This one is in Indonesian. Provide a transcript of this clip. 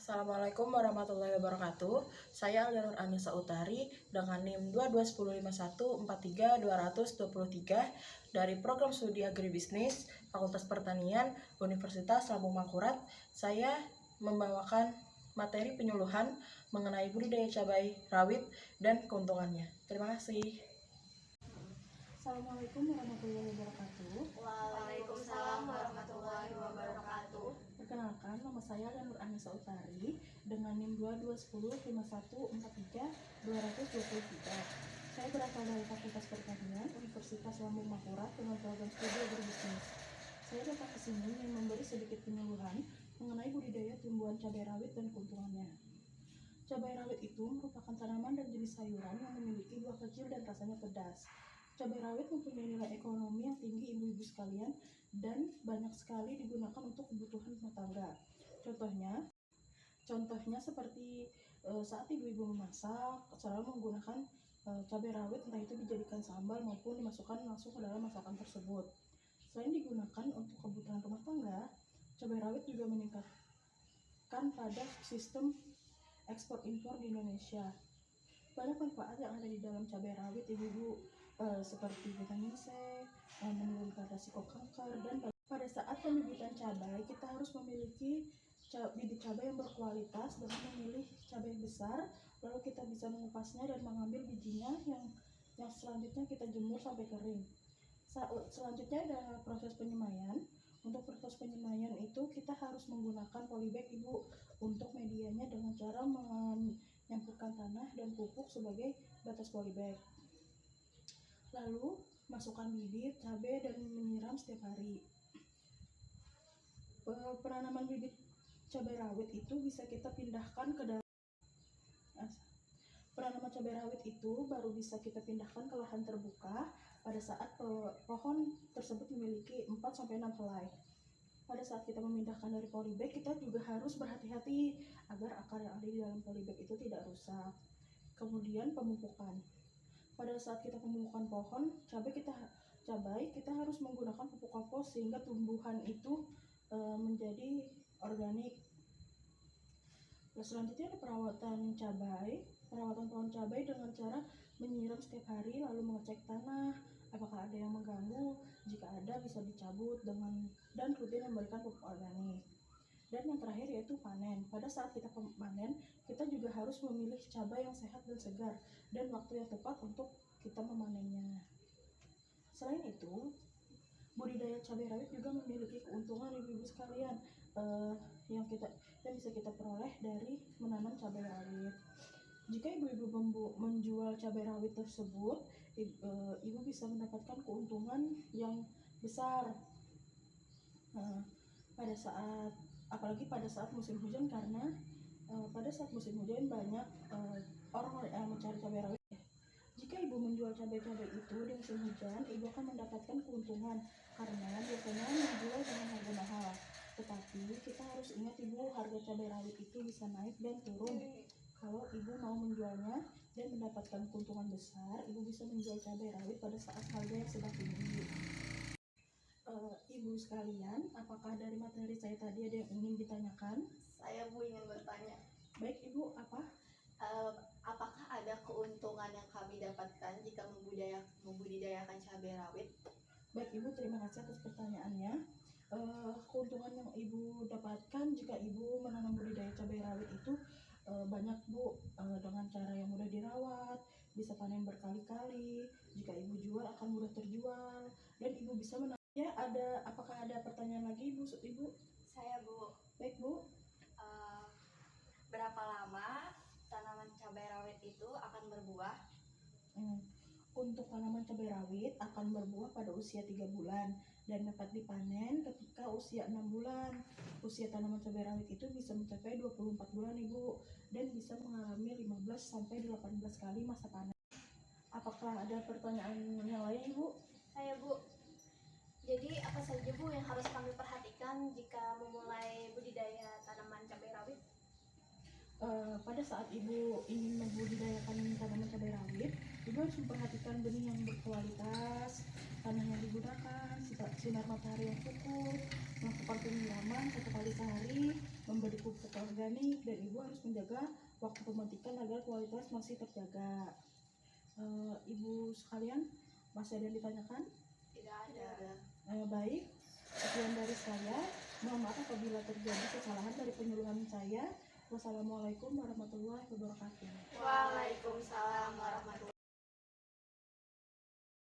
Assalamualaikum warahmatullahi wabarakatuh. Saya Aldanur Anissa Utari dengan NIM 2215143 dari Program Studi Agribisnis Fakultas Pertanian Universitas Lambung Mangkurat. Saya membawakan materi penyuluhan mengenai budidaya cabai rawit dan keuntungannya. Terima kasih. Assalamualaikum warahmatullahi wabarakatuh. Waalaikumsalam warahmatullahi wabarakatuh. Perkenalkan, nama saya Aldanur Anissa Utari dengan NIM 2215143 Saya berasal dari Fakultas Pertanian Universitas Lambung Mangkurat dengan program studi agribisnis. Saya datang ke sini ingin memberi sedikit penyuluhan mengenai budidaya tumbuhan cabai rawit dan keuntungannya. Cabai rawit itu merupakan tanaman dan jenis sayuran yang memiliki buah kecil dan rasanya pedas. Cabai rawit mempunyai nilai ekonomi yang tinggi ibu-ibu sekalian dan banyak sekali digunakan untuk kebutuhan rumah tangga. Contohnya seperti saat ibu-ibu memasak selalu menggunakan cabai rawit, entah itu dijadikan sambal maupun dimasukkan langsung ke dalam masakan tersebut. Selain digunakan untuk kebutuhan rumah tangga, cabai rawit juga meningkatkan pada sistem ekspor impor di Indonesia. Banyak manfaat yang ada di dalam cabai rawit ibu-ibu, seperti vitamin C, menurunkan resiko kanker, dan pada saat pembibitan cabai kita harus memiliki bibit cabai yang berkualitas dengan memilih cabai besar, lalu kita bisa mengupasnya dan mengambil bijinya yang selanjutnya kita jemur sampai kering. Selanjutnya ada proses penyemaian. Untuk proses penyemaian itu kita harus menggunakan polybag ibu untuk medianya dengan cara menyampurkan tanah dan pupuk sebagai batas polybag. Lalu masukkan bibit cabai dan menyiram setiap hari. Penanaman bibit cabai rawit itu bisa kita pindahkan ke dalam penanaman cabai rawit itu baru bisa kita pindahkan ke lahan terbuka pada saat pohon tersebut memiliki 4-6 helai. Pada saat kita memindahkan dari polybag, kita juga harus berhati-hati agar akar yang ada di dalam polybag itu tidak rusak. Kemudian pemupukan. Pada saat kita pemupukan pohon cabai, kita harus menggunakan pupuk kompos sehingga tumbuhan itu menjadi organik. Selanjutnya ada perawatan pohon cabai dengan cara menyiram setiap hari, lalu mengecek tanah apakah ada yang mengganggu. Jika ada bisa dicabut dan rutin memberikan pupuk organik. Dan yang terakhir yaitu panen. Pada saat kita panen, kita juga harus memilih cabai yang sehat dan segar dan waktu yang tepat untuk kita memanennya. Selain itu, budidaya cabai rawit juga memiliki keuntungan ibu-ibu sekalian yang bisa kita peroleh dari menanam cabai rawit. Jika ibu-ibu menjual cabai rawit tersebut, ibu bisa mendapatkan keuntungan yang besar. Apalagi pada saat musim hujan, karena pada saat musim hujan banyak orang yang mencari cabai rawit. Jika ibu menjual cabai-cabai itu di musim hujan, ibu akan mendapatkan keuntungan karena biasanya menjual dengan harga mahal. Tetapi kita harus ingat ibu, harga cabai rawit itu bisa naik dan turun. Kalau ibu mau menjualnya dan mendapatkan keuntungan besar, ibu bisa menjual cabai rawit pada saat harga yang sedang tinggi. Ibu sekalian, apakah dari materi saya tadi ada yang ingin ditanyakan? Saya ingin bertanya. Baik ibu, apa? Apakah ada keuntungan yang kami dapatkan jika membudidayakan cabai rawit? Baik ibu, terima kasih atas pertanyaannya. Keuntungan yang ibu dapatkan jika ibu menanam budidaya cabai rawit itu banyak bu, dengan cara yang mudah dirawat, bisa panen berkali-kali, jika ibu jual akan mudah terjual, dan ibu bisa ya. Apakah ada pertanyaan lagi ibu? Saya bu. Baik bu. Berapa lama tanaman cabai rawit itu akan berbuah? Untuk tanaman cabai rawit akan berbuah pada usia 3 bulan dan dapat dipanen ketika usia 6 bulan. Usia tanaman cabai rawit itu bisa mencapai 24 bulan ibu dan bisa mengalami 15-18 kali masa panen. Apakah ada pertanyaan yang lain ibu? Saya bu. Jadi apa saja bu yang harus kami perhatikan jika memulai budidaya tanaman cabai rawit? Pada saat ibu ingin membudidayakan tanaman cabai rawit, ibu harus memperhatikan benih yang berkualitas, tanah yang digunakan, sinar matahari yang cukup, melakukan penyiraman 1 kali sehari, memberi pupuk organik, dan ibu harus menjaga waktu pemetikan agar kualitas masih terjaga. Ibu sekalian, masih ada yang ditanyakan? Tidak ada. Baik, sekian dari saya. Mohon maaf apabila terjadi kesalahan dari penyuluhan saya. Wassalamualaikum warahmatullahi wabarakatuh. Waalaikumsalam warahmatullahi